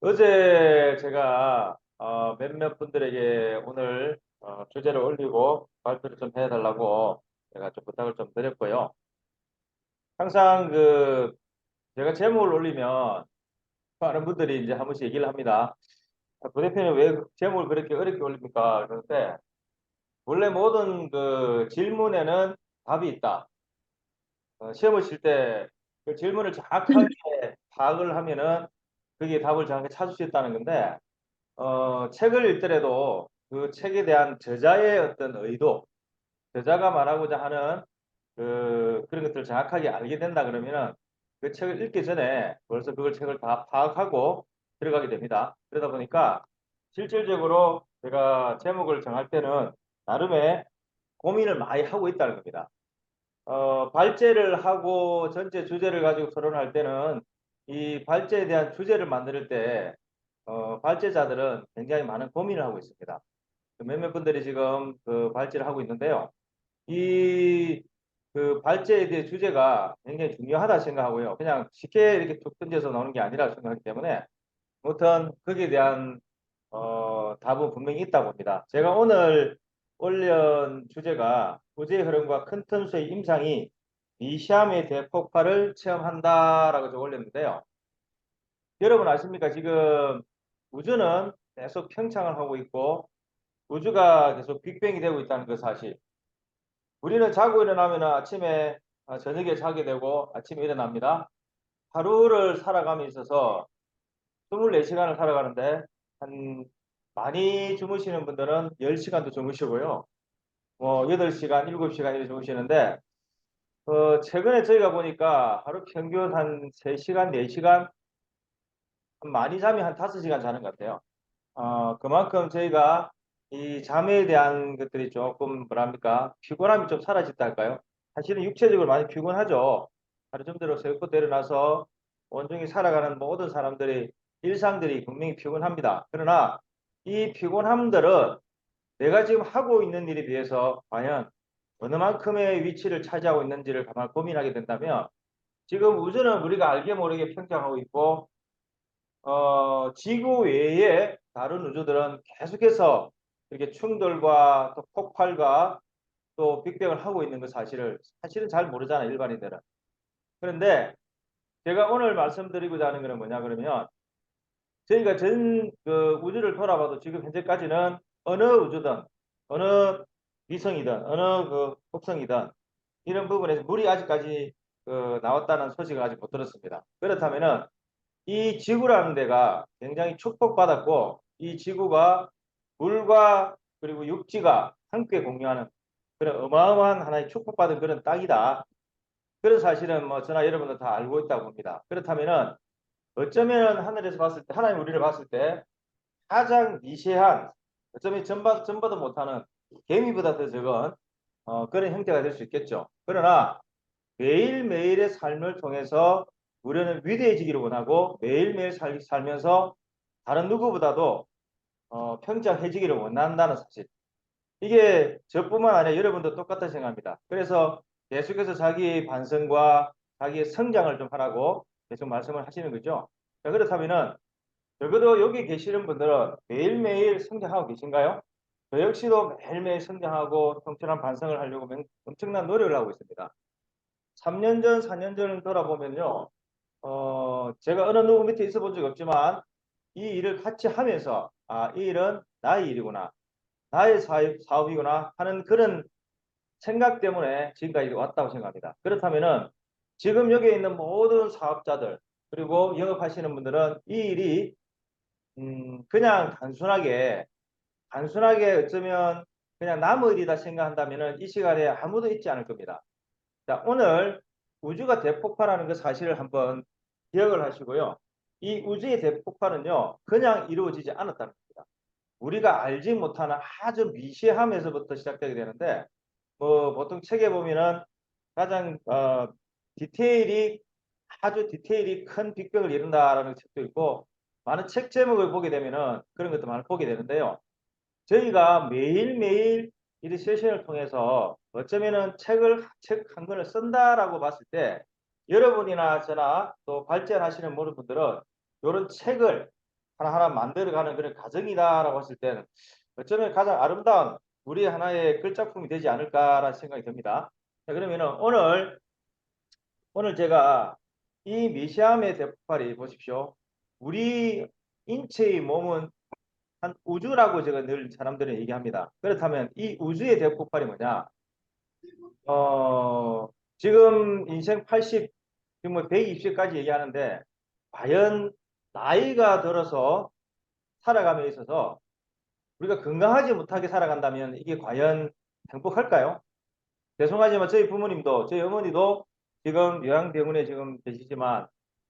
어제 제가 몇몇 분들에게 오늘 주제를 올리고 발표를 좀 해달라고 제가 좀 부탁을 좀 드렸고요. 항상 제가 제목을 올리면 많은 분들이 이제 한 번씩 얘기를 합니다. 부대표님 왜 제목을 그렇게 어렵게 올립니까? 그런데 원래 모든 그 질문에는 답이 있다. 시험을 칠 때 그 질문을 정확하게 파악을 하면은 그게 답을 정확하게 찾을 수 있다는 건데 책을 읽더라도 그 책에 대한 저자의 어떤 의도, 저자가 말하고자 하는 그런 것들을 정확하게 알게 된다 그러면은 그 책을 읽기 전에 벌써 그걸 책을 다 파악하고 들어가게 됩니다. 그러다 보니까 실질적으로 제가 제목을 정할 때는 나름의 고민을 많이 하고 있다는 겁니다. 발제를 하고 전체 주제를 가지고 토론할 때는 이 발제에 대한 주제를 만들 때 발제자들은 굉장히 많은 고민을 하고 있습니다. 몇몇 분들이 지금 그 발제를 하고 있는데요. 이 그 발제에 대해 주제가 굉장히 중요하다 생각하고요. 그냥 쉽게 이렇게 툭 던져서 나오는 게 아니라 생각하기 때문에 아무튼 거기에 대한 답은 분명히 있다고 봅니다. 제가 오늘 올린 주제가 구제의 흐름과 큰 틈수의 임상이 미시함의 대폭발을 체험한다라고 좀 올렸는데요. 여러분 아십니까? 지금 우주는 계속 팽창을 하고 있고 우주가 계속 빅뱅이 되고 있다는 그 사실. 우리는 자고 일어나면 아침에 저녁에 자게 되고 아침에 일어납니다. 하루를 살아감에 있어서 24시간을 살아가는데 한 많이 주무시는 분들은 10시간도 주무시고요. 뭐 8시간, 7시간 이렇게 주무시는데 최근에 저희가 보니까 하루 평균 한 3시간, 4시간 많이 잠이 한 5시간 자는 것 같아요. 그만큼 저희가 이 잠에 대한 것들이 조금 뭐랍니까? 피곤함이 좀 사라졌다 할까요? 사실은 육체적으로 많이 피곤하죠. 하루 정도로 새벽부터 일어나서 온종일 살아가는 모든 사람들이 일상들이 분명히 피곤합니다. 그러나 이 피곤함들은 내가 지금 하고 있는 일에 비해서 과연 어느 만큼의 위치를 차지하고 있는지를 가만 고민하게 된다면 지금 우주는 우리가 알게 모르게 평정하고 있고 지구 외에 다른 우주들은 계속해서 이렇게 충돌과 또 폭발과 또 빅뱅을 하고 있는 그 사실을 사실은 잘 모르잖아요, 일반인들은. 그런데 제가 오늘 말씀드리고자 하는 것은 뭐냐 그러면 저희가 전 그 우주를 돌아봐도 지금 현재까지는 어느 우주든 어느 위성이든 어느 그 행성이든 이런 부분에서 물이 아직까지 나왔다는 소식을 아직 못 들었습니다. 그렇다면은 이 지구라는 데가 굉장히 축복받았고 이 지구가 물과 그리고 육지가 함께 공유하는 그런 어마어마한 하나의 축복받은 그런 땅이다. 그런 사실은 뭐 저나 여러분도 다 알고 있다고 봅니다. 그렇다면은 어쩌면 하늘에서 봤을 때 하나님 우리를 봤을 때 가장 미세한 어쩌면 전봐도 못하는 개미보다 더 적은 그런 형태가 될 수 있겠죠. 그러나 매일매일의 삶을 통해서 우리는 위대해지기를 원하고 매일매일 살면서 다른 누구보다도 평정해지기를 원한다는 사실. 이게 저뿐만 아니라 여러분도 똑같다 생각합니다. 그래서 계속해서 자기 반성과 자기의 성장을 좀 하라고 계속 말씀을 하시는 거죠. 자, 그렇다면은 적어도 여기 계시는 분들은 매일매일 성장하고 계신가요? 저 역시도 매일매일 성장하고 통찰한 반성을 하려고 엄청난 노력을 하고 있습니다. 3년 전, 4년 전을 돌아보면요. 제가 어느 누구 밑에 있어 본 적 없지만 이 일을 같이 하면서 이 일은 나의 일이구나. 나의 사업이구나 하는 그런 생각 때문에 지금까지 왔다고 생각합니다. 그렇다면은 지금 여기에 있는 모든 사업자들 그리고 영업하시는 분들은 이 일이 그냥 단순하게 어쩌면 그냥 남의 일이다 생각한다면은 이 시간에 아무도 있지 않을 겁니다. 자, 오늘 우주가 대폭발하는 그 사실을 한번 기억을 하시고요. 이 우주의 대폭발은요, 그냥 이루어지지 않았다는 겁니다. 우리가 알지 못하는 아주 미세함에서부터 시작되게 되는데, 뭐, 보통 책에 보면은 가장, 디테일이, 아주 디테일이 큰 빅뱅을 이룬다라는 책도 있고, 많은 책 제목을 보게 되면은 그런 것도 많이 보게 되는데요. 저희가 매일매일 이 세션을 통해서 어쩌면은 책 한 권을 쓴다라고 봤을 때 여러분이나 저나 또 발전하시는 모든 분들은 이런 책을 하나하나 만들어가는 그런 과정이다라고 했을 때는 어쩌면 가장 아름다운 우리 하나의 글작품이 되지 않을까라는 생각이 듭니다. 자, 그러면은 오늘 제가 이 미시암의 대폭발이 보십시오. 우리 인체의 몸은 한 우주라고 제가 늘 사람들은 얘기합니다. 그렇다면 이 우주의 대폭발이 뭐냐? 어, 지금 인생 80, 지금 뭐 120세까지 얘기하는데 과연 나이가 들어서 살아감에 있어서 우리가 건강하지 못하게 살아간다면 이게 과연 행복할까요? 죄송하지만 저희 부모님도 저희 어머니도 지금 요양병원에 지금 계시지만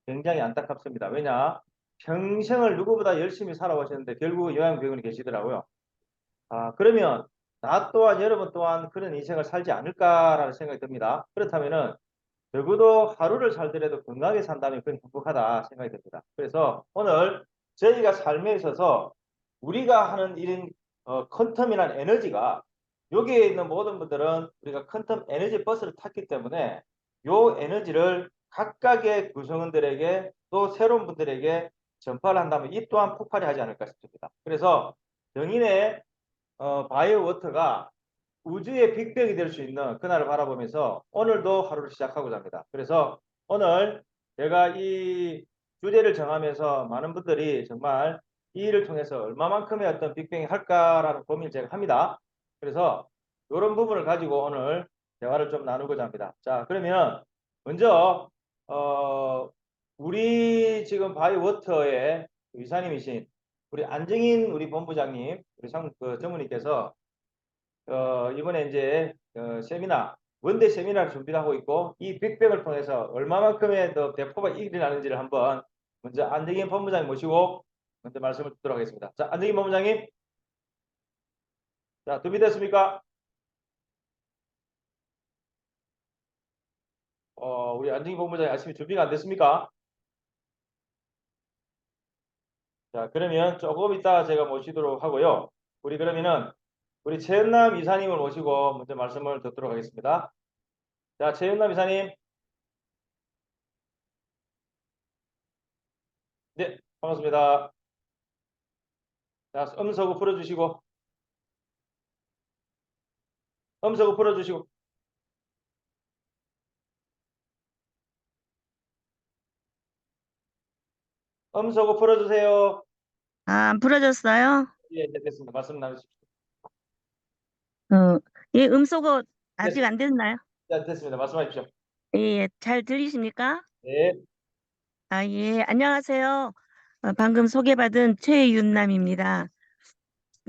굉장히 안타깝습니다. 왜냐? 평생을 누구보다 열심히 살아오셨는데 결국 요양병원에 계시더라고요. 아, 그러면 나 또한 여러분 또한 그런 인생을 살지 않을까라는 생각이 듭니다. 그렇다면은 적어도 하루를 살더라도 건강하게 산다면 그건 행복하다 생각이 듭니다. 그래서 오늘 저희가 삶에 있어서 우리가 하는 이런 퀀텀이라는 에너지가 여기에 있는 모든 분들은 우리가 퀀텀 에너지 버스를 탔기 때문에 요 에너지를 각각의 구성원들에게 또 새로운 분들에게 전파를 한다면 이 또한 폭발이 하지 않을까 싶습니다. 그래서 영인의 바이오 워터가 우주의 빅뱅이 될 수 있는 그날을 바라보면서 오늘도 하루를 시작하고자 합니다. 그래서 오늘 제가 이 주제를 정하면서 많은 분들이 정말 이 일을 통해서 얼마만큼의 어떤 빅뱅이 할까라는 고민을 제가 합니다. 그래서 이런 부분을 가지고 오늘 대화를 좀 나누고자 합니다. 자, 그러면 먼저 우리 지금 바이오워터의 이사님이신 우리 안정인 우리 본부장님, 우리 전무님께서 이번에 이제 세미나, 원대 세미나를 준비하고 있고 이 빅뱅을 통해서 얼마만큼의 더 대포가 일어나는지를 한번 먼저 안정인 본부장님 모시고 먼저 말씀을 듣도록 하겠습니다. 자, 안정인 본부장님, 자, 준비됐습니까? 우리 안정인 본부장님 아침에 준비가 안 됐습니까? 자, 그러면 조금 이따 제가 모시도록 하고요. 우리 그러면은 우리 최은남 이사님을 모시고 먼저 말씀을 듣도록 하겠습니다. 자, 최은남 이사님. 네, 반갑습니다. 자, 음소거 풀어주시고, 음소거 풀어주시고, 음소거 풀어주세요. 아, 안 풀어졌어요? 예, 네, 됐습니다. 말씀 나누십시오. 어, 예, 음소거 아직 됐, 안 됐나요? 네, 됐습니다. 말씀하십시오. 예, 예, 잘 들리십니까? 네, 아, 예, 안녕하세요. 방금 소개받은 최윤남입니다.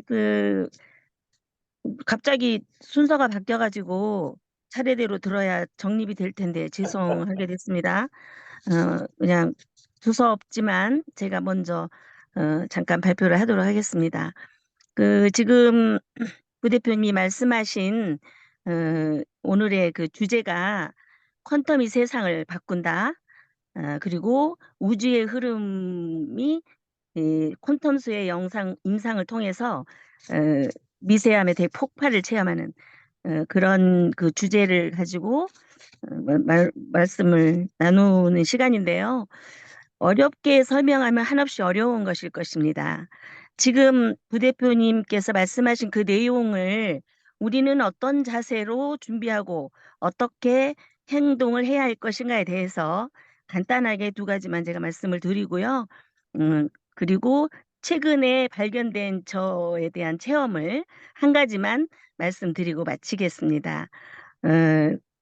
그, 갑자기 순서가 바뀌어가지고 차례대로 들어야 정립이 될 텐데 죄송하게 됐습니다. 그냥 두서없지만 제가 먼저 잠깐 발표를 하도록 하겠습니다. 지금 부대표님이 말씀하신 오늘의 그 주제가 퀀텀이 세상을 바꾼다. 그리고 우주의 흐름이 이 퀀텀수의 임상을 통해서 미세함의 대폭발을 체험하는 그런 그 주제를 가지고 말씀을 나누는 시간인데요. 어렵게 설명하면 한없이 어려운 것일 것입니다. 지금 부대표님께서 말씀하신 그 내용을 우리는 어떤 자세로 준비하고 어떻게 행동을 해야 할 것인가에 대해서 간단하게 두 가지만 제가 말씀을 드리고요. 그리고 최근에 발견된 저에 대한 체험을 한 가지만 말씀드리고 마치겠습니다. 어,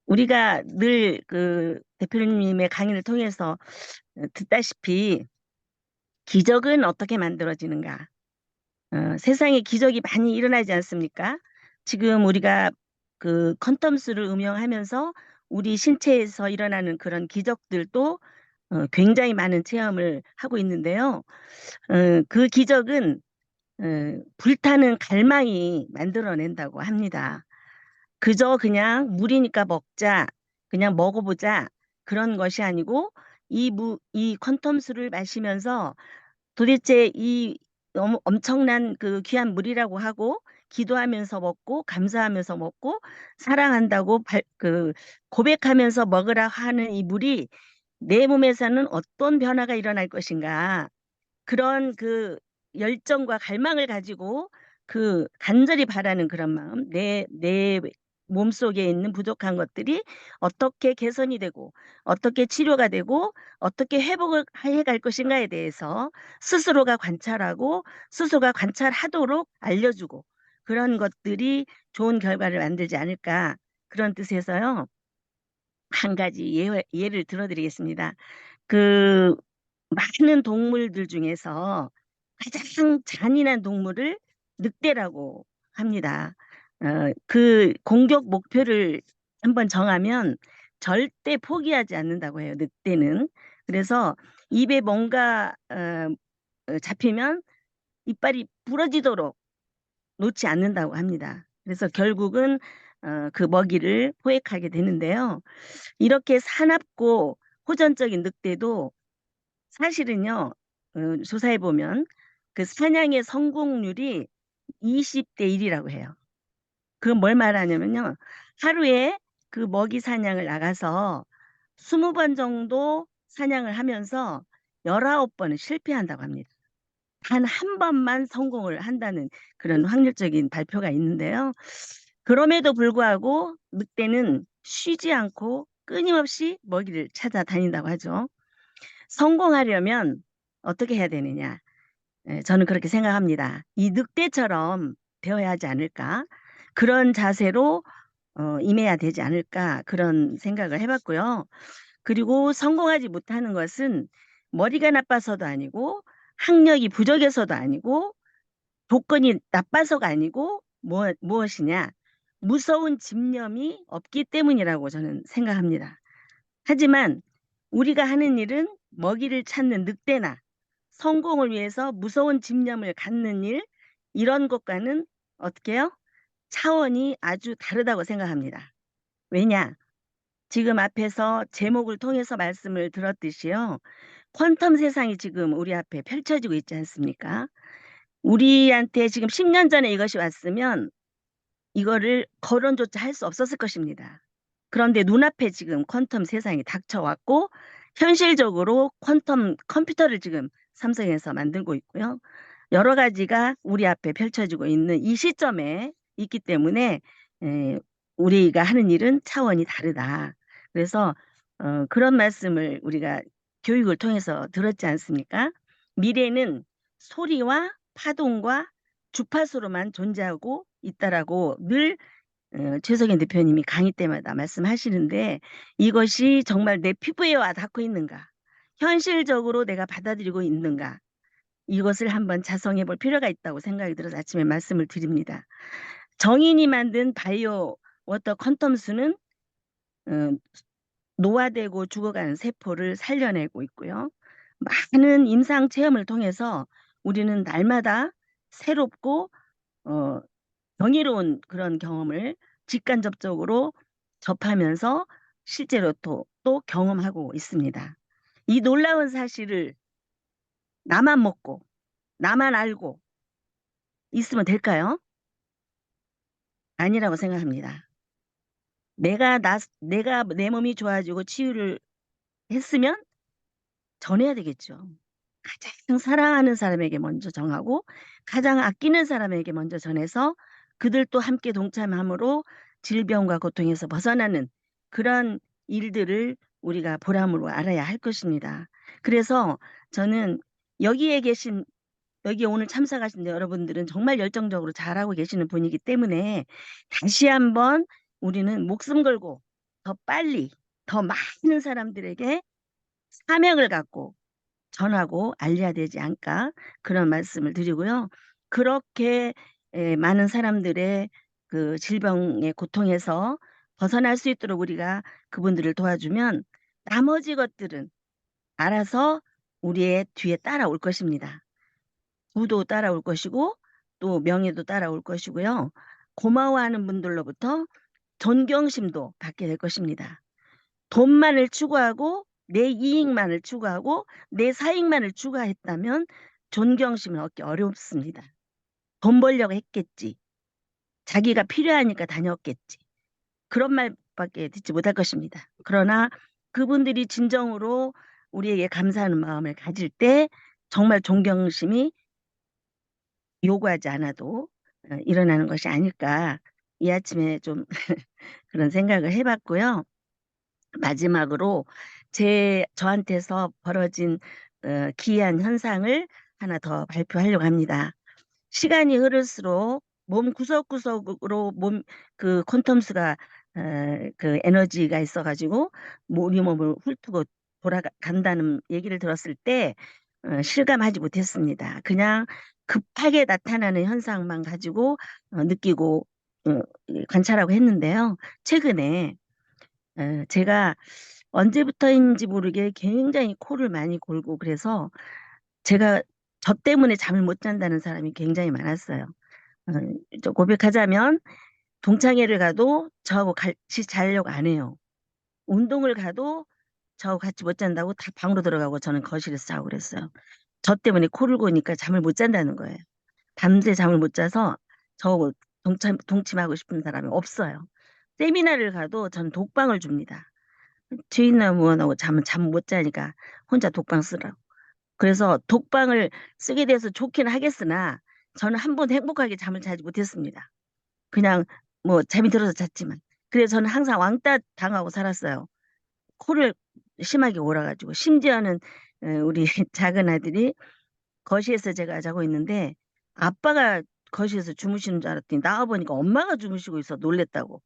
우리가 늘 그 대표님의 강의를 통해서 듣다시피 기적은 어떻게 만들어지는가? 세상에 기적이 많이 일어나지 않습니까? 지금 우리가 그 퀀텀수를 응용하면서 우리 신체에서 일어나는 그런 기적들도 굉장히 많은 체험을 하고 있는데요. 그 기적은 불타는 갈망이 만들어낸다고 합니다. 그저 그냥 물이니까 먹자, 그냥 먹어보자 그런 것이 아니고 이 퀀텀수를 마시면서 도대체 이 너무 엄청난 그 귀한 물이라고 하고 기도하면서 먹고 감사하면서 먹고 사랑한다고 고백하면서 먹으라 하는 이 물이 내 몸에서는 어떤 변화가 일어날 것인가. 그런 그 열정과 갈망을 가지고 그 간절히 바라는 그런 마음, 내 몸속에 있는 부족한 것들이 어떻게 개선이 되고 어떻게 치료가 되고 어떻게 회복을 해 갈 것인가에 대해서 스스로가 관찰하고 스스로가 관찰하도록 알려주고 그런 것들이 좋은 결과를 만들지 않을까 그런 뜻에서요. 한 가지 예를 들어드리겠습니다. 그 많은 동물들 중에서 가장 잔인한 동물을 늑대라고 합니다. 그 공격 목표를 한번 정하면 절대 포기하지 않는다고 해요, 늑대는. 그래서 입에 뭔가 잡히면 이빨이 부러지도록 놓지 않는다고 합니다. 그래서 결국은 그 먹이를 포획하게 되는데요. 이렇게 사납고 호전적인 늑대도 사실은요, 조사해 보면 그 사냥의 성공률이 20대 1이라고 해요. 그건 뭘 말하냐면요. 하루에 그 먹이 사냥을 나가서 20번 정도 사냥을 하면서 19번은 실패한다고 합니다. 단 한 번만 성공을 한다는 그런 확률적인 발표가 있는데요. 그럼에도 불구하고 늑대는 쉬지 않고 끊임없이 먹이를 찾아다닌다고 하죠. 성공하려면 어떻게 해야 되느냐? 저는 그렇게 생각합니다. 이 늑대처럼 되어야 하지 않을까? 그런 자세로 임해야 되지 않을까? 그런 생각을 해봤고요. 그리고 성공하지 못하는 것은 머리가 나빠서도 아니고 학력이 부족해서도 아니고 조건이 나빠서가 아니고 무엇이냐? 무서운 집념이 없기 때문이라고 저는 생각합니다. 하지만 우리가 하는 일은 먹이를 찾는 늑대나 성공을 위해서 무서운 집념을 갖는 일, 이런 것과는 어떻게 해요? 차원이 아주 다르다고 생각합니다. 왜냐? 지금 앞에서 제목을 통해서 말씀을 들었듯이요. 퀀텀 세상이 지금 우리 앞에 펼쳐지고 있지 않습니까? 우리한테 지금 10년 전에 이것이 왔으면 이거를 거론조차 할 수 없었을 것입니다. 그런데 눈앞에 지금 퀀텀 세상이 닥쳐왔고 현실적으로 퀀텀 컴퓨터를 지금 삼성에서 만들고 있고요. 여러 가지가 우리 앞에 펼쳐지고 있는 이 시점에 있기 때문에 우리가 하는 일은 차원이 다르다. 그래서 그런 말씀을 우리가 교육을 통해서 들었지 않습니까? 미래는 소리와 파동과 주파수로만 존재하고 있다라고 늘 최석연 대표님이 강의 때마다 말씀하시는데 이것이 정말 내 피부에 와 닿고 있는가? 현실적으로 내가 받아들이고 있는가? 이것을 한번 자성해 볼 필요가 있다고 생각이 들어서 아침에 말씀을 드립니다. 정인이 만든 바이오 워터 퀀텀수는 노화되고 죽어가는 세포를 살려내고 있고요. 많은 임상 체험을 통해서 우리는 날마다 새롭고 어, 경이로운 그런 경험을 직간접적으로 접하면서 실제로 또 경험하고 있습니다. 이 놀라운 사실을 나만 먹고 나만 알고 있으면 될까요? 아니라고 생각합니다. 내가 내 몸이 좋아지고 치유를 했으면 전해야 되겠죠. 가장 사랑하는 사람에게 먼저 정하고 가장 아끼는 사람에게 먼저 전해서 그들도 함께 동참함으로 질병과 고통에서 벗어나는 그런 일들을 우리가 보람으로 알아야 할 것입니다. 그래서 저는 여기에 계신 여기 오늘 참석하신 여러분들은 정말 열정적으로 잘하고 계시는 분이기 때문에 다시 한번 우리는 목숨 걸고 더 빨리 더 많은 사람들에게 사명을 갖고 전하고 알려야 되지 않을까 그런 말씀을 드리고요. 그렇게 많은 사람들의 그 질병의 고통에서 벗어날 수 있도록 우리가 그분들을 도와주면 나머지 것들은 알아서 우리의 뒤에 따라올 것입니다. 부도 따라올 것이고 또 명예도 따라올 것이고요. 고마워하는 분들로부터 존경심도 받게 될 것입니다. 돈만을 추구하고 내 이익만을 추구하고 내 사익만을 추구했다면 존경심을 얻기 어렵습니다. 돈 벌려고 했겠지. 자기가 필요하니까 다녔겠지. 그런 말밖에 듣지 못할 것입니다. 그러나 그분들이 진정으로 우리에게 감사하는 마음을 가질 때 정말 존경심이 요구하지 않아도 일어나는 것이 아닐까. 이 아침에 좀 그런 생각을 해봤고요. 마지막으로 저한테서 벌어진 기이한 현상을 하나 더 발표하려고 합니다. 시간이 흐를수록 몸 구석구석으로 그 퀀텀스가 그 에너지가 있어가지고 우리 몸을 훑고 돌아간다는 얘기를 들었을 때 실감하지 못했습니다. 그냥 급하게 나타나는 현상만 가지고 느끼고 어, 관찰하고 했는데요. 최근에 제가 언제부터인지 모르게 굉장히 코를 많이 골고 그래서 제가 저 때문에 잠을 못 잔다는 사람이 굉장히 많았어요. 어, 저 고백하자면 동창회를 가도 저하고 같이 자려고 안 해요. 운동을 가도 저하고 같이 못 잔다고 다 방으로 들어가고 저는 거실에서 자고 그랬어요. 저 때문에 코를 고니까 잠을 못 잔다는 거예요. 밤새 잠을 못 자서 저하고 동침하고 싶은 사람이 없어요. 세미나를 가도 전 독방을 줍니다. 주인나 무언하고 잠 못 자니까 혼자 독방 쓰라고. 그래서 독방을 쓰게 돼서 좋긴 하겠으나 저는 한 번 행복하게 잠을 자지 못했습니다. 그냥 뭐 잠이 들어서 잤지만. 그래서 저는 항상 왕따 당하고 살았어요. 코를 심하게 골아가지고 심지어는 우리 작은 아들이 거실에서 제가 자고 있는데 아빠가 거실에서 주무시는 줄 알았더니 나와보니까 엄마가 주무시고 있어 놀랬다고.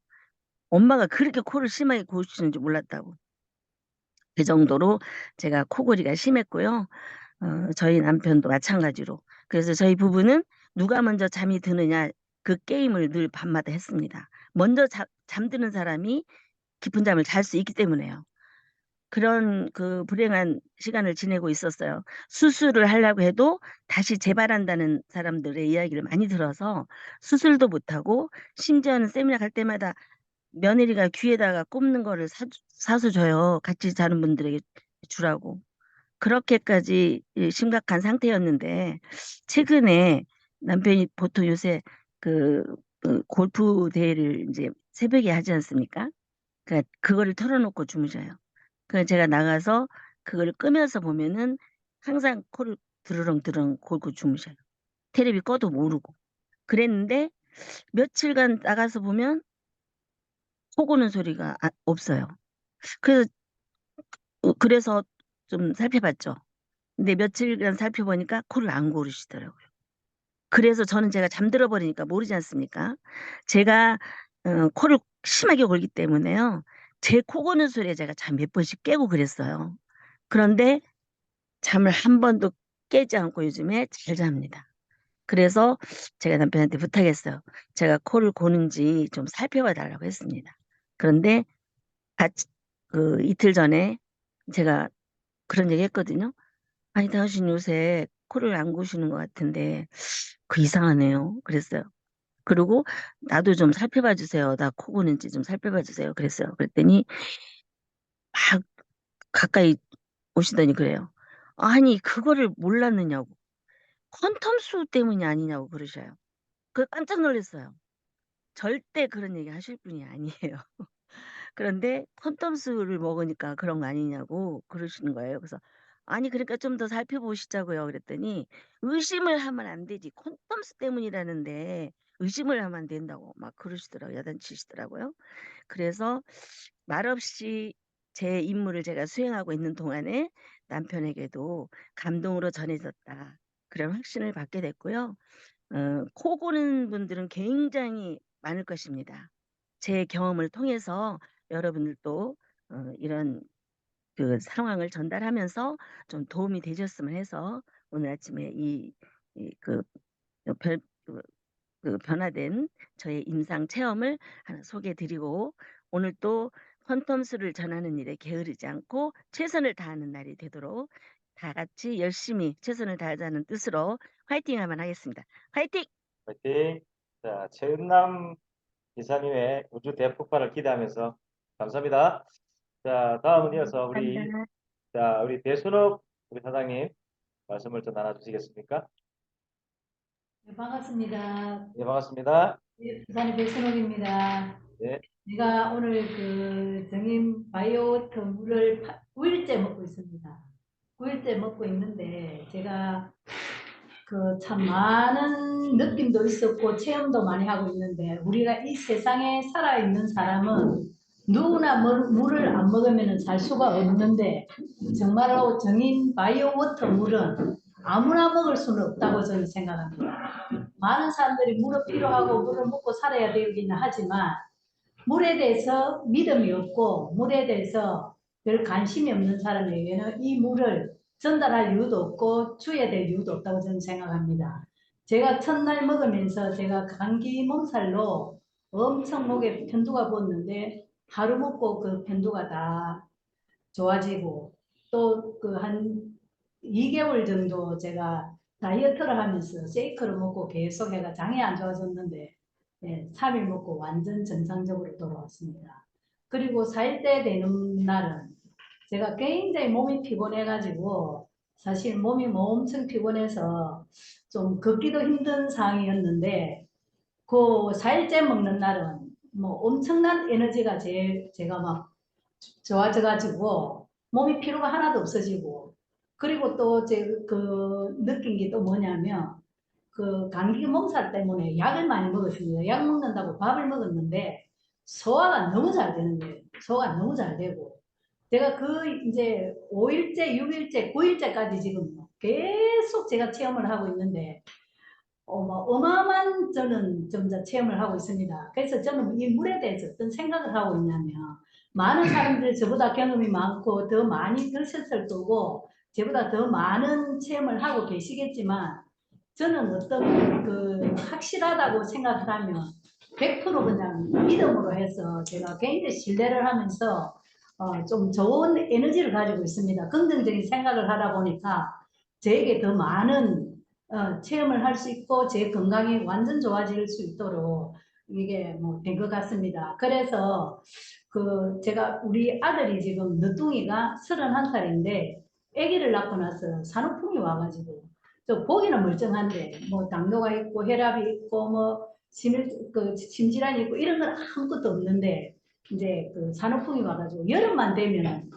엄마가 그렇게 코를 심하게 고시는지 몰랐다고. 그 정도로 제가 코골이가 심했고요. 저희 남편도 마찬가지로. 그래서 저희 부부는 누가 먼저 잠이 드느냐 그 게임을 늘 밤마다 했습니다. 먼저 잠드는 사람이 깊은 잠을 잘 수 있기 때문에요. 그런 그 불행한 시간을 지내고 있었어요. 수술을 하려고 해도 다시 재발한다는 사람들의 이야기를 많이 들어서 수술도 못하고 심지어는 세미나 갈 때마다 며느리가 귀에다가 꼽는 거를 사서 줘요. 같이 자는 분들에게 주라고. 그렇게까지 심각한 상태였는데 최근에 남편이 보통 요새 그, 그 골프 대회를 이제 새벽에 하지 않습니까? 그러니까 그거를 털어놓고 주무셔요. 그래서 제가 나가서 그걸 끄면서 보면은 항상 코를 드르렁드르렁 골고 주무셔요. 테레비 꺼도 모르고. 그랬는데 며칠간 나가서 보면 코 고는 소리가 없어요. 그래서 그래서 좀 살펴봤죠. 근데 며칠간 살펴보니까 코를 안 고르시더라고요. 그래서 저는 제가 잠들어 버리니까 모르지 않습니까? 제가 코를 심하게 골기 때문에요. 제 코 고는 소리에 제가 잠 몇 번씩 깨고 그랬어요. 그런데 잠을 한 번도 깨지 않고 요즘에 잘 잡니다. 그래서 제가 남편한테 부탁했어요. 제가 코를 고는지 좀 살펴봐 달라고 했습니다. 그런데 같이 그 이틀 전에 제가 그런 얘기 했거든요. 아니, 당신 요새 코를 안 고시는 것 같은데, 그 이상하네요. 그랬어요. 그리고 나도 좀 살펴봐 주세요. 나 코 고는지 좀 살펴봐 주세요. 그랬어요. 그랬더니 막 가까이 오시더니 그래요. 아니, 그거를 몰랐느냐고. 퀀텀수 때문이 아니냐고 그러셔요. 그 깜짝 놀랐어요. 절대 그런 얘기 하실 분이 아니에요. 그런데 콘돔수를 먹으니까 그런 거 아니냐고 그러시는 거예요. 그래서 아니 그러니까 좀 더 살펴보시자고요. 그랬더니 의심을 하면 안 되지. 콘돔수 때문이라는데 의심을 하면 안 된다고 막 그러시더라고요. 야단치시더라고요. 그래서 말없이 제 임무를 제가 수행하고 있는 동안에 남편에게도 감동으로 전해졌다. 그런 확신을 받게 됐고요. 코 고는 분들은 굉장히 많을 것입니다. 제 경험을 통해서 여러분들도 이런 그 상황을 전달하면서 좀 도움이 되셨으면 해서 오늘 아침에 이그 별, 그 변화된 저의 임상 체험을 하나 소개해 드리고 오늘 또 퀀텀스를 전하는 일에 게으르지 않고 최선을 다하는 날이 되도록 다 같이 열심히 최선을 다하자는 뜻으로 화이팅 한번 하겠습니다. 화이팅! 화이팅! 자, 최은남 이사님의 우주 대폭발을 기대하면서 감사합니다. 자, 다음은 이어서 감사합니다. 우리 대순옥 우리 사장님 말씀을 좀 나눠주시겠습니까? 네, 반갑습니다. 네, 반갑습니다. 네, 부산의 백선옥입니다. 네, 제가 오늘 그 정인 바이오트 물을 9일째 먹고 있습니다. 9일째 먹고 있는데 제가 그 참 많은 느낌도 있었고 체험도 많이 하고 있는데 우리가 이 세상에 살아있는 사람은 누구나 물을 안 먹으면 살 수가 없는데 정말로 정인 바이오 워터 물은 아무나 먹을 수는 없다고 저는 생각합니다. 많은 사람들이 물을 필요하고 물을 먹고 살아야 되기는 하지만 물에 대해서 믿음이 없고 물에 대해서 별 관심이 없는 사람에게는 이 물을 전달할 이유도 없고 줘야 될 이유도 없다고 저는 생각합니다. 제가 첫날 먹으면서 제가 감기 몸살로 엄청 목에 편두가 붙었는데 하루 먹고 그 편두가 다 좋아지고 또 그 한 2개월 정도 제가 다이어트를 하면서 쉐이크를 먹고 계속 해가 장이 안 좋아졌는데 3일 먹고 완전 정상적으로 돌아왔습니다. 그리고 4일째 되는 날은 제가 굉장히 몸이 피곤해가지고 사실 몸이 엄청 피곤해서 좀 걷기도 힘든 상황이었는데 그 4일째 먹는 날은 뭐 엄청난 에너지가 제가 막 좋아져가지고 몸이 피로가 하나도 없어지고 그리고 또 제 그 느낀 게 또 뭐냐면 그 감기 몸살 때문에 약을 많이 먹었습니다. 약 먹는다고 밥을 먹었는데 소화가 너무 잘 되는 거예요. 소화가 너무 잘 되고 제가 그 이제 5일째, 6일째, 9일째까지 지금 계속 제가 체험을 하고 있는데 어마어마한 저는 점자 체험을 하고 있습니다. 그래서 저는 이 물에 대해서 어떤 생각을 하고 있냐면 많은 사람들이 저보다 경험이 많고 더 많이 드셨을 거고 저보다 더 많은 체험을 하고 계시겠지만 저는 어떤 그 확실하다고 생각을 하면 100% 그냥 믿음으로 해서 제가 굉장히 신뢰를 하면서 좀 좋은 에너지를 가지고 있습니다. 긍정적인 생각을 하다 보니까 저에게 더 많은 체험을 할 수 있고 제 건강이 완전 좋아질 수 있도록 이게 뭐 된 것 같습니다. 그래서 그 제가 우리 아들이 지금 늦둥이가 31살인데 아기를 낳고 나서 산후풍이 와가지고 저 보기는 멀쩡한데 뭐 당뇨가 있고 혈압이 있고 뭐 심질환이 있고 이런 건 아무것도 없는데 이제 그 산후풍이 와가지고 여름만 되면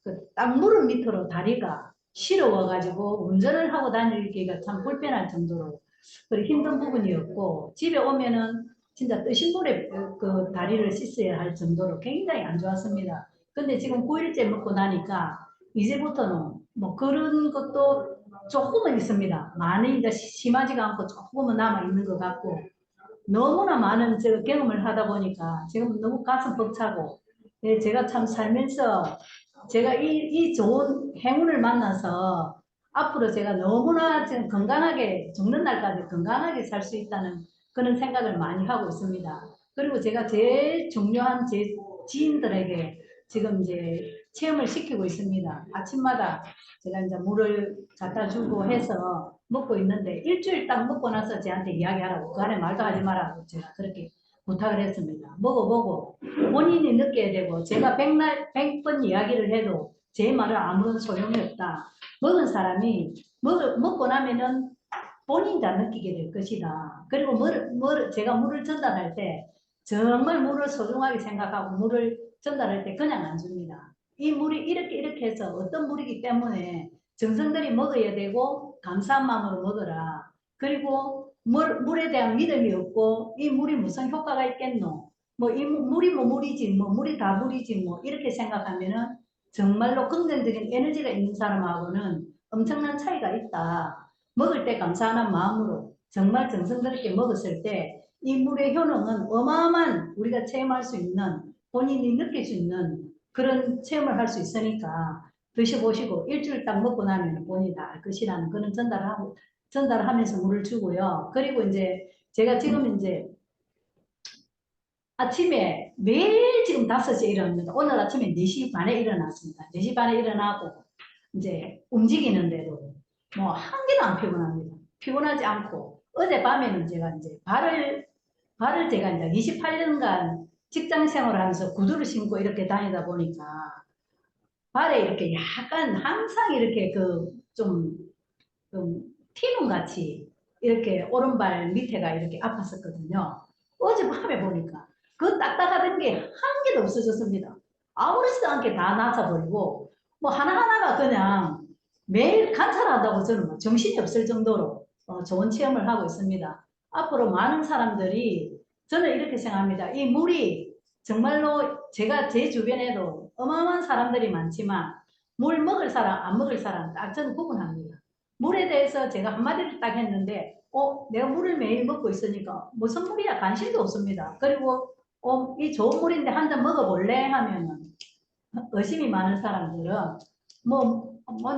그 땅무릎 밑으로 다리가 시려워가지고 운전을 하고 다니기가 참 불편할 정도로 그리고 힘든 부분이었고 집에 오면은 진짜 뜨신 물에 그 다리를 씻어야 할 정도로 굉장히 안 좋았습니다. 근데 지금 9일째 먹고 나니까 이제부터는 뭐 그런 것도 조금은 있습니다. 많이 이제 심하지가 않고 조금은 남아 있는 것 같고 너무나 많은 제가 경험을 하다 보니까 지금 너무 가슴 벅차고 제가 참 살면서 제가 이 좋은 행운을 만나서 앞으로 제가 너무나 지금 건강하게 죽는 날까지 건강하게 살 수 있다는 그런 생각을 많이 하고 있습니다. 그리고 제가 제일 중요한 제 지인들에게 지금 이제 체험을 시키고 있습니다. 아침마다 제가 이제 물을 갖다 주고 해서 먹고 있는데 일주일 딱 먹고 나서 저한테 이야기하라고 그 안에 말도 하지 말라고 제가 그렇게 부탁을 했습니다. 먹어보고 본인이 느껴야 되고 제가 100번 이야기를 해도 제 말은 아무런 소용이 없다. 먹은 사람이 먹고 나면은 본인 다 느끼게 될 것이다. 그리고 제가 물을 전달할 때 정말 물을 소중하게 생각하고 물을 전달할 때 그냥 안 줍니다. 이 물이 이렇게 해서 어떤 물이기 때문에 정성들이 먹어야 되고 감사한 마음으로 먹어라. 그리고 물에 대한 믿음이 없고 이 물이 무슨 효과가 있겠노? 뭐 이 물이 뭐 물이지 뭐 물이 다 물이지 뭐 이렇게 생각하면은 정말로 긍정적인 에너지가 있는 사람하고는 엄청난 차이가 있다. 먹을 때 감사하는 마음으로 정말 정성스럽게 먹었을 때 이 물의 효능은 어마어마한 우리가 체험할 수 있는 본인이 느낄 수 있는 그런 체험을 할 수 있으니까 드셔보시고 일주일 딱 먹고 나면 본인이 다 알 것이라는 그런 전달을 하면서 물을 주고요. 그리고 이제 제가 지금 이제 아침에 매일 지금 5시에 일어납니다. 오늘 아침에 4시 반에 일어났습니다. 4시 반에 일어나고 이제 움직이는데도 뭐 한 개도 안 피곤합니다. 피곤하지 않고 어젯밤에는 제가 이제 발을 제가 이제 28년간 직장 생활을 하면서 구두를 신고 이렇게 다니다 보니까 발에 이렇게 약간 항상 이렇게 좀 티눈 같이 이렇게 오른발 밑에가 이렇게 아팠었거든요. 어젯밤에 보니까 그 딱딱하던 게 한 개도 없어졌습니다. 아무렇지도 않게 다 나서버리고 뭐 하나하나가 그냥 매일 관찰한다고 저는 뭐 정신이 없을 정도로 좋은 체험을 하고 있습니다. 앞으로 많은 사람들이 저는 이렇게 생각합니다. 이 물이 정말로 제가 제 주변에도 어마어마한 사람들이 많지만 물 먹을 사람 안 먹을 사람 딱 저는 구분합니다. 물에 대해서 제가 한마디를 딱 했는데 내가 물을 매일 먹고 있으니까 무슨 물이야 관심도 없습니다. 그리고 이 좋은 물인데 한 잔 먹어볼래 하면은 의심이 많은 사람들은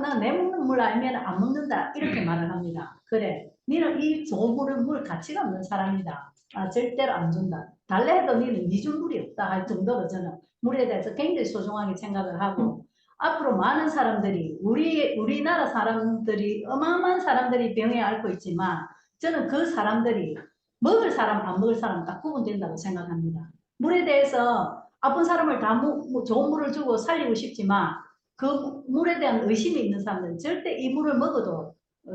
나 내 먹는 물 알면 안 먹는다 이렇게 말을 합니다. 그래, 니는 이 좋은 물은 물 가치가 없는 사람이다. 절대로 안 준다. 달래 해도 니는 니준 물이 없다 할 정도로 저는 물에 대해서 굉장히 소중하게 생각을 하고 앞으로 많은 사람들이 우리나라 사람들이 어마어마한 사람들이 병에 앓고 있지만 저는 그 사람들이 먹을 사람 안 먹을 사람 딱 구분된다고 생각합니다. 물에 대해서 아픈 사람을 다 좋은 물을 주고 살리고 싶지만 그 물에 대한 의심이 있는 사람들은 절대 이 물을 먹어도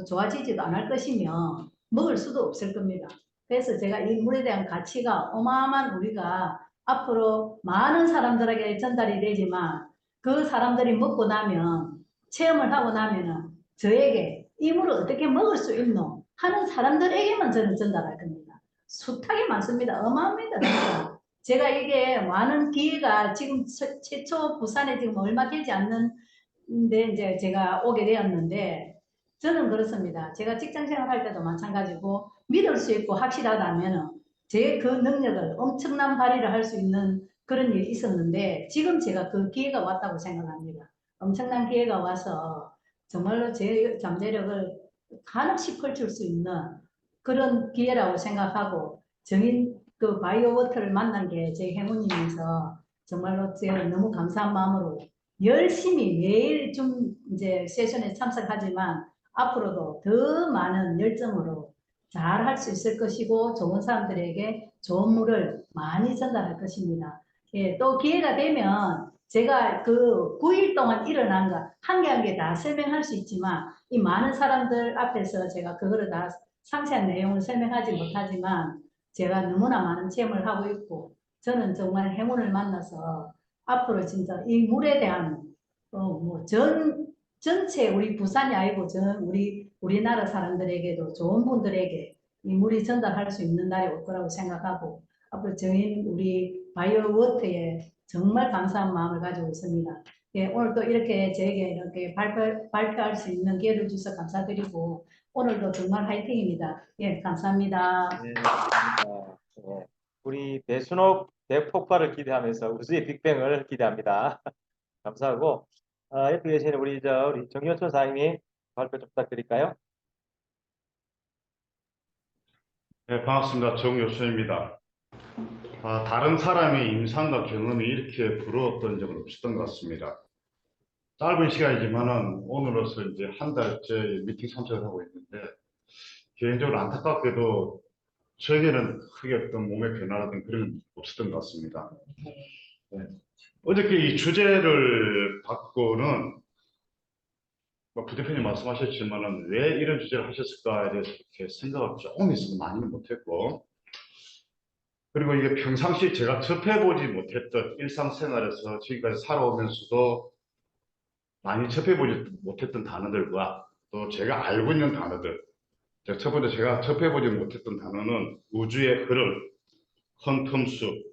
좋아지지도 않을 것이며 먹을 수도 없을 겁니다. 그래서 제가 이 물에 대한 가치가 어마어마한 우리가 앞으로 많은 사람들에게 전달이 되지만 그 사람들이 먹고 나면 체험을 하고 나면은 저에게 이 물을 어떻게 먹을 수 있노 하는 사람들에게만 저는 전달할 겁니다. 숱하게 많습니다. 어마어마합니다. 제가 이게 많은 기회가 지금 최초 부산에 지금 얼마 되지 않는데 이제 제가 오게 되었는데 저는 그렇습니다. 제가 직장 생활할 때도 마찬가지고 믿을 수 있고 확실하다면 제 그 능력을 엄청난 발휘를 할 수 있는 그런 일이 있었는데 지금 제가 그 기회가 왔다고 생각합니다. 엄청난 기회가 와서 정말로 제 잠재력을 한없이 펼칠 수 있는 그런 기회라고 생각하고 정인 그 바이오워터를 만난 게 제 행운이면서 정말로 제가 너무 감사한 마음으로 열심히 매일 좀 이제 세션에 참석하지만 앞으로도 더 많은 열정으로 잘 할 수 있을 것이고 좋은 사람들에게 좋은 물을 많이 전달할 것입니다. 예, 또 기회가 되면 제가 그 9일 동안 일어난 거 한 개 한 개 다 설명할 수 있지만 이 많은 사람들 앞에서 제가 그거를 다 상세한 내용을 설명하지 못하지만 제가 너무나 많은 체험을 하고 있고 저는 정말 행운을 만나서 앞으로 진짜 이 물에 대한 전체 우리 부산이 아니고 우리나라 사람들에게도 좋은 분들에게 이 물이 전달할 수 있는 날이 올 거라고 생각하고 앞으로 저희 우리 바이오워터에 정말 감사한 마음을 가지고 있습니다. 예, 오늘 또 이렇게 저에게 이렇게 발표할 수 있는 기회를 주셔서 감사드리고 오늘도 정말 화이팅입니다. 예, 감사합니다. 네, 감사합니다. 예. 우리 배순옥 대폭발을 기대하면서 우주의 빅뱅을 기대합니다. 감사하고 옆에 계시는 우리 정현철 사장님 발표 좀 부탁드릴까요? 네, 반갑습니다. 정효수입니다. 다른 사람의 임상과 경험이 이렇게 부러웠던 적은 없었던 것 같습니다. 짧은 시간이지만은 오늘로서 이제 한 달째 미팅 참석을 하고 있는데 개인적으로 안타깝게도 저에게는 크게 어떤 몸의 변화라든 그런 건 없었던 것 같습니다. 네. 어저께 이 주제를 받고는 부대표님 말씀하셨지만은 왜 이런 주제를 하셨을까에 대해서 이렇게 생각을 조금 있어도 많이는 못했고 그리고 이게 평상시 제가 접해보지 못했던 일상생활에서 지금까지 살아오면서도 많이 접해보지 못했던 단어들과 또 제가 알고 있는 단어들 첫 번째 제가 접해보지 못했던 단어는 우주의 흐름, 퀀텀수,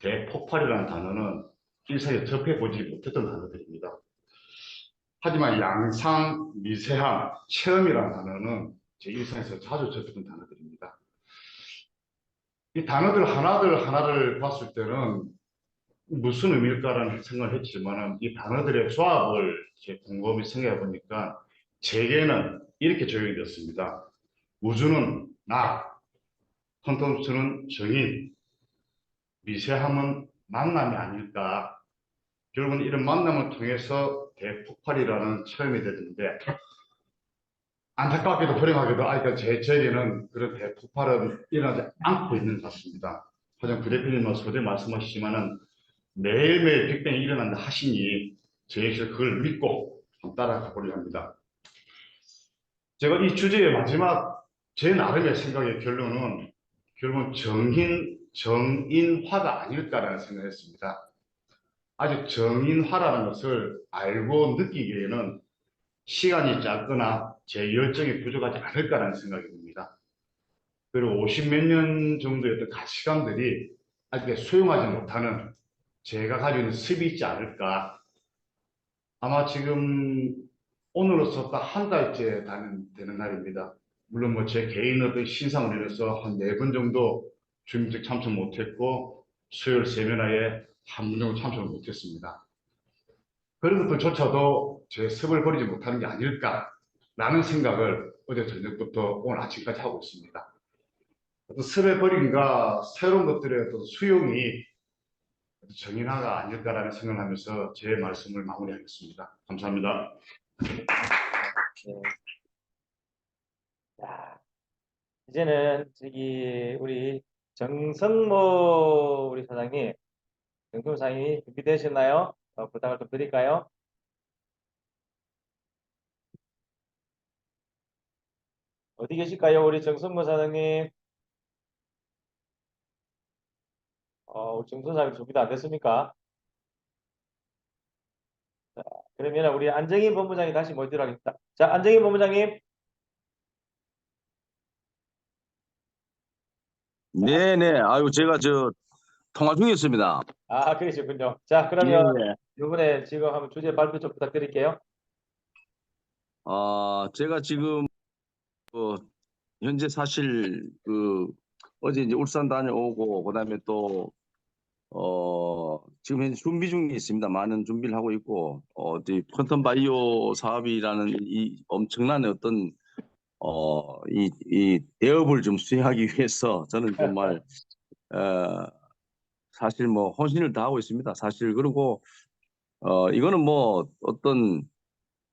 대폭발이라는 단어는 일상에 접해보지 못했던 단어들입니다. 하지만 양상, 미세함, 체험이라는 단어는 제 일상에서 자주 접했던 단어들입니다. 이 단어들 하나를 봤을 때는 무슨 의미일까라는 생각을 했지만 이 단어들의 조합을 이렇게 곰곰이 생각해 보니까 제게는 이렇게 적용이 되었습니다. 우주는 나, 퀀텀수는 정인, 미세함은 만남이 아닐까. 결국은 이런 만남을 통해서 대폭발이라는 체험이 되는데 안타깝게도 불행하게도 그러니까 저에게는 그런 대폭발은 일어나지 않고 있는 것 같습니다. 하지만 부대표님은 서두에 말씀하시지만은 매일매일 빅뱅이 일어난다 하시니 저희에서 그걸 믿고 따라가 보려고 합니다. 제가 이 주제의 마지막 제 나름의 생각의 결론은 결국은 정인화가 아닐까라는 생각을 했습니다. 아직 정인화라는 것을 알고 느끼기에는 시간이 짧거나 제 열정이 부족하지 않을까라는 생각이 듭니다. 그리고 50 몇 년 정도의 가치관들이 아직 수용하지 못하는 제가 가지고 있는 습이 있지 않을까. 아마 지금 오늘로서 딱 한 달째 되는 날입니다. 물론 뭐 제 개인 어떤 신상으로 인해서 한 4번 정도 주민들 참석 못했고 수요일 세미나에 한 번 정도 참석을 못했습니다. 그런 것들조차도 제 습을 버리지 못하는 게 아닐까라는 생각을 어제 저녁부터 오늘 아침까지 하고 있습니다. 어떤 습의 버림과 새로운 것들의 어떤 수용이 정인화가 아닐까라는 생각을 하면서 제 말씀을 마무리하겠습니다. 감사합니다. 네. 자, 이제는 저기 우리 정성모 우리 사장님, 정성모 사장님이 준비되셨나요? 부탁을 좀 드릴까요? 어디 계실까요, 우리 정성모 사장님? 우리 정성모 사장님 준비도 안 됐습니까? 자, 그러면 우리 안정희 본부장이 다시 모시도록 하겠습니다. 자, 안정희 본부장님. 네네. 아유, 제가 통화 중이었습니다. 아, 그러시군요. 자, 예, 그러면 예. 이번에 지금 한번 주제 발표 좀 부탁드릴게요. 제가 지금, 현재 사실, 어제 이제 울산 다녀오고, 그다음에 또, 지금 현재 준비 중에 있습니다. 많은 준비를 하고 있고, 퀀텀 바이오 사업이라는 이 엄청난 어떤, 이 대업을 좀 수행하기 위해서 저는 정말, 어, 사실 뭐 혼신을 다하고 있습니다. 사실, 그리고, 이거는 뭐 어떤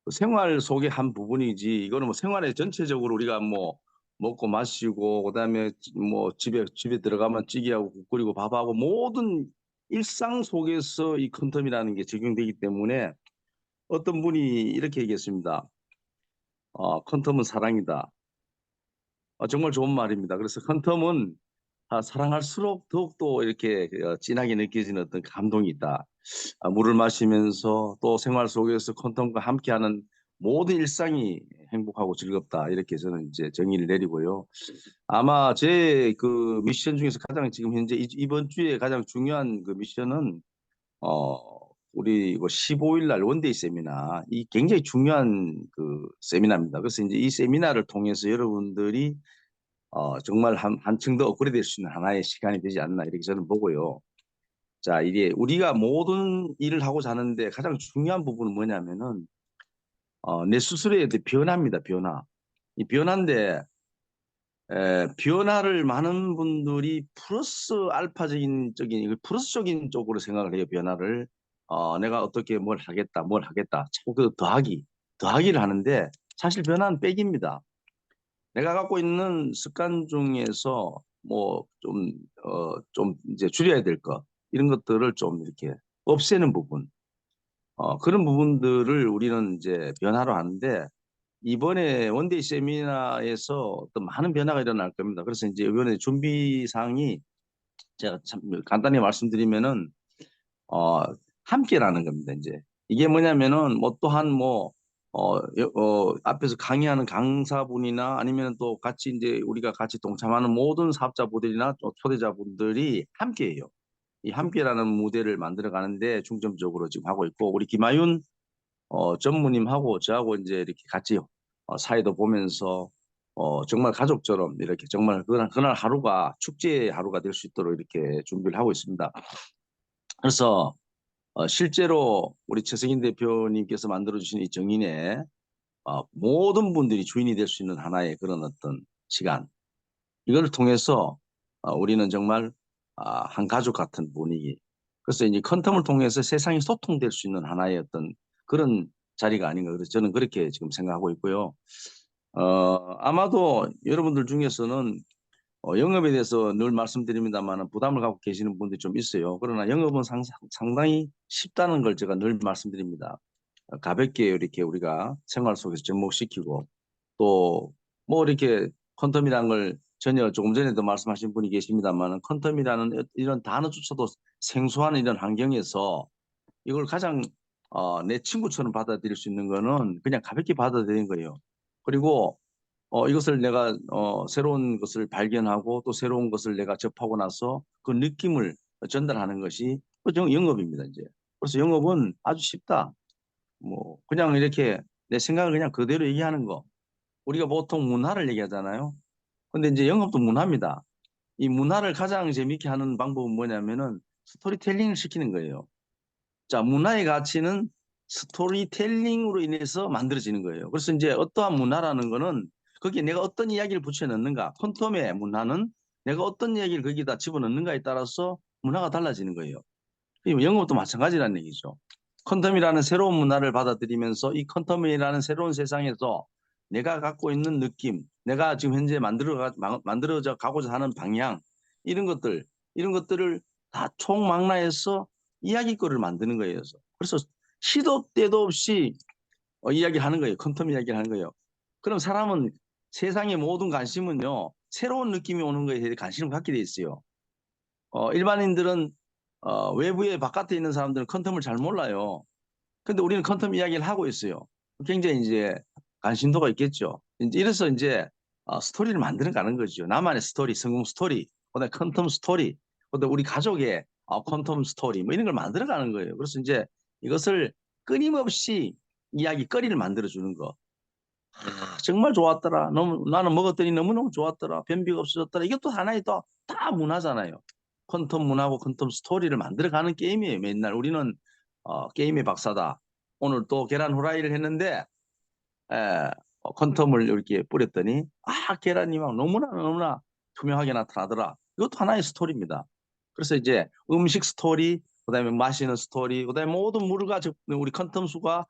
생활 속의 한 부분이지, 이거는 뭐 생활의 전체적으로 우리가 뭐 먹고 마시고, 그다음에 뭐 집에 들어가면 찌개하고 국 끓이고 밥하고 모든 일상 속에서 이 컨텀이라는 게 적용되기 때문에, 어떤 분이 이렇게 얘기했습니다. 컨텀은 사랑이다. 정말 좋은 말입니다. 그래서 컨텀은 사랑할수록 더욱더 이렇게 진하게 느껴지는 어떤 감동이 있다. 물을 마시면서 또 생활 속에서 컨텀과 함께하는 모든 일상이 행복하고 즐겁다. 이렇게 저는 이제 정의를 내리고요. 아마 제 그 미션 중에서 가장 지금 현재 이번 주에 가장 중요한 그 미션은 우리 15일 날 원데이 세미나, 이 굉장히 중요한 그 세미나입니다. 그래서 이제 이 세미나를 통해서 여러분들이 정말 한층 더 업그레이드 될 수 있는 하나의 시간이 되지 않나 이렇게 저는 보고요. 자, 이게 우리가 모든 일을 하고자 하는데 가장 중요한 부분은 뭐냐면은 내 스스로에 대한 변화입니다. 변화. 이 변화인데 변화를 많은 분들이 플러스 알파적인 플러스적인 쪽으로 생각을 해요. 변화를 내가 어떻게 뭘 하겠다 자꾸 그 더하기를 하는데, 사실 변화는 빼기입니다. 내가 갖고 있는 습관 중에서 뭐 좀 이제 줄여야 될 것, 이런 것들을 좀 이렇게 없애는 부분, 그런 부분들을 우리는 이제 변화로 하는데, 이번에 원데이 세미나에서 또 많은 변화가 일어날 겁니다. 그래서 이제 이번에 준비사항이 제가 참 간단히 말씀드리면은 함께라는 겁니다. 이제 이게 뭐냐면은 뭐 또한 앞에서 강의하는 강사분이나 아니면 또 같이 이제 우리가 같이 동참하는 모든 사업자분들이나 또 초대자분들이 함께해요. 이 함께라는 무대를 만들어 가는데 중점적으로 지금 하고 있고, 우리 김아윤 전무님하고 저하고 이제 이렇게 같이 사회도 보면서 정말 가족처럼 이렇게 정말 그날 하루가 축제의 하루가 될 수 있도록 이렇게 준비를 하고 있습니다. 그래서 실제로 우리 최승인 대표님께서 만들어주신 이 정인의 모든 분들이 주인이 될 수 있는 하나의 그런 어떤 시간, 이걸 통해서 우리는 정말 한 가족 같은 분위기, 그래서 이제 컨텀을 통해서 세상이 소통될 수 있는 하나의 어떤 그런 자리가 아닌가, 그래서 저는 그렇게 지금 생각하고 있고요. 아마도 여러분들 중에서는 영업에 대해서 늘 말씀드립니다만 부담을 갖고 계시는 분들이 좀 있어요. 그러나 영업은 상당히 쉽다는 걸 제가 늘 말씀드립니다. 가볍게 이렇게 우리가 생활 속에서 접목시키고, 또 뭐 이렇게 컨텀이라는 걸 전혀 조금 전에도 말씀하신 분이 계십니다만, 컨텀이라는 이런 단어조차도 생소한 이런 환경에서 이걸 가장 내 친구처럼 받아들일 수 있는 거는 그냥 가볍게 받아들이는 거예요. 그리고 이것을 내가 새로운 것을 발견하고 또 새로운 것을 내가 접하고 나서 그 느낌을 전달하는 것이 영업입니다, 이제. 그래서 영업은 아주 쉽다. 뭐 그냥 이렇게 내 생각을 그냥 그대로 얘기하는 거. 우리가 보통 문화를 얘기하잖아요. 근데 이제 영업도 문화입니다. 이 문화를 가장 재밌게 하는 방법은 뭐냐면은 스토리텔링을 시키는 거예요. 자, 문화의 가치는 스토리텔링으로 인해서 만들어지는 거예요. 그래서 이제 어떠한 문화라는 거는 거기에 내가 어떤 이야기를 붙여 넣는가, 퀀텀의 문화는 내가 어떤 이야기를 거기다 집어넣는가에 따라서 문화가 달라지는 거예요. 영업도 마찬가지라는 얘기죠. 퀀텀이라는 새로운 문화를 받아들이면서 이 퀀텀이라는 새로운 세상에서 내가 갖고 있는 느낌, 내가 지금 현재 만들어져 가고자 하는 방향, 이런 것들을 다 총망라해서 이야기거리를 만드는 거예요. 그래서 시도 때도 없이 이야기하는 거예요. 퀀텀 이야기를 하는 거예요. 그럼 사람은 세상의 모든 관심은요, 새로운 느낌이 오는 거에 대해 관심을 갖게 돼 있어요. 일반인들은 외부에 바깥에 있는 사람들은 퀀텀을 잘 몰라요. 근데 우리는 퀀텀 이야기를 하고 있어요. 굉장히 이제 관심도가 있겠죠. 이래서 이제 스토리를 만들어 가는 거죠. 나만의 스토리, 성공 스토리, 그다음에 퀀텀 스토리, 그다음에 우리 가족의 퀀텀 스토리, 뭐 이런 걸 만들어 가는 거예요. 그래서 이제 이것을 끊임없이 이야기거리를 만들어 주는 거. 정말 좋았더라. 나는 먹었더니 너무너무 좋았더라. 변비가 없어졌더라. 이게 또 하나의 또 다 문화잖아요. 퀀텀 문화고 퀀텀 스토리를 만들어가는 게임이에요. 맨날 우리는 게임의 박사다. 오늘 또 계란 후라이를 했는데 퀀텀을 이렇게 뿌렸더니 계란이 막 너무나 투명하게 나타나더라. 이것도 하나의 스토리입니다. 그래서 이제 음식 스토리, 그다음에 마시는 스토리, 그다음에 모든 물과 우리 퀀텀 수가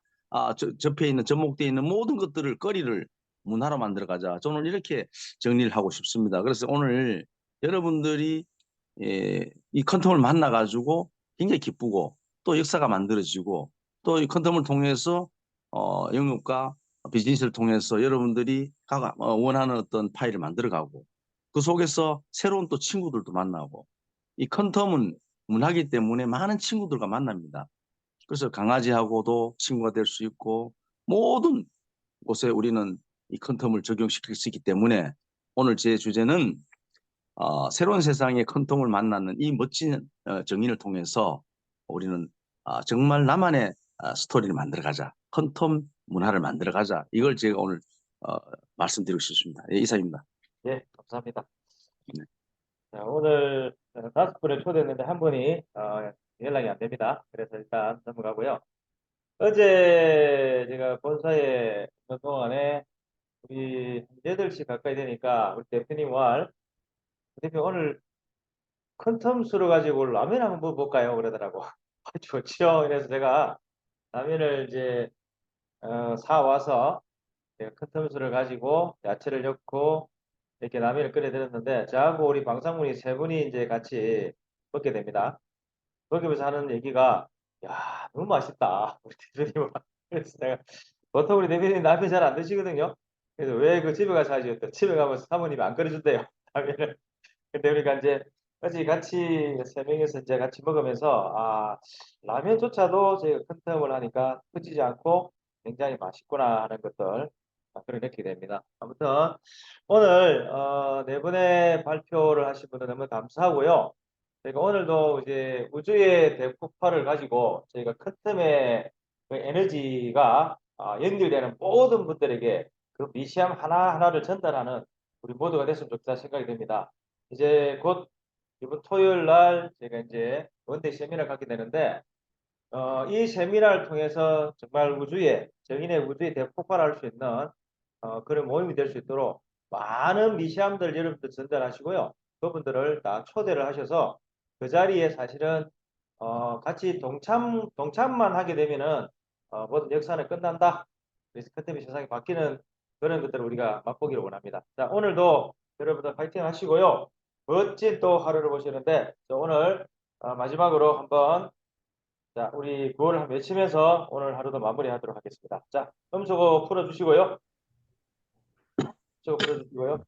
접해 있는 접목되어 있는 모든 것들을 거리를 문화로 만들어 가자. 저는 이렇게 정리를 하고 싶습니다. 그래서 오늘 여러분들이 이 퀀텀을 만나 가지고 굉장히 기쁘고 또 역사가 만들어지고 또 이 퀀텀을 통해서 영업과 비즈니스를 통해서 여러분들이 원하는 어떤 파일을 만들어가고 그 속에서 새로운 또 친구들도 만나고 이 퀀텀은 문화이기 때문에 많은 친구들과 만납니다. 그래서 강아지하고도 친구가 될 수 있고 모든 곳에 우리는 이 퀀텀을 적용시킬 수 있기 때문에 오늘 제 주제는 새로운 세상의 퀀텀을 만나는 이 멋진 정의를 통해서 우리는 정말 나만의 스토리를 만들어가자. 퀀텀 문화를 만들어가자. 이걸 제가 오늘 말씀드리고 싶습니다. 예, 이상입니다. 예, 감사합니다. 네. 자, 오늘 5분을 초대했는데 한 분이 연락이 안 됩니다. 그래서 일단 넘어가고요. 어제 제가 본사에 있는 동안에 우리 8시 가까이 되니까 우리 대표님 대표 오늘 퀀텀 수로 가지고 라면 한번 먹어볼까요? 그러더라고. 좋죠. 그래서 제가 라면을 이제 사와서 제가 큰 텀수를 가지고 야채를 넣고 이렇게 라면을 끓여드렸는데 저하고 우리 방상문이 세 분이 이제 같이 먹게 됩니다. 먹으면서 하는 얘기가 야 너무 맛있다 우리 대표님은. 그래서 내가 보통 우리 대표님 라면 잘 안 드시거든요. 그래서 왜 그 집에 가서 하지? 집에 가면 사모님이 안 끓여준대요 라면을. 근데 우리가 이제 어제 같이 세 명이서 이제 같이 먹으면서 라면조차도 저희가 큰 텀을 하니까 터지지 않고 굉장히 맛있구나 하는 것들 그런 느끼게 됩니다. 아무튼 오늘 네 분의 발표를 하신 분들 너무 감사하고요. 저희가 오늘도 이제 우주의 대폭발을 가지고 저희가 큰 텀의 그 에너지가 연결되는 모든 분들에게 그 미시함 하나하나를 전달하는 우리 모두가 됐으면 좋겠다 생각이 듭니다. 이제 곧 이번 토요일 날 제가 이제 원데이 세미나를 갖게 되는데 이 세미나를 통해서 정말 정인의 우주에 대폭발할 수 있는 그런 모임이 될 수 있도록 많은 미시함들 여러분들 전달하시고요. 그분들을 다 초대를 하셔서 그 자리에 사실은 같이 동참만 하게 되면은 모든 역사는 끝난다. 그래서 그때 세상이 바뀌는 그런 것들을 우리가 맛보기를 원합니다. 자, 오늘도 여러분들 파이팅 하시고요. 멋진 또 하루를 보시는데 오늘 마지막으로 한번 자, 우리 구호를 한번 외치면서 오늘 하루도 마무리하도록 하겠습니다. 자, 음소거 풀어주시고요. 저거 풀어주시고요.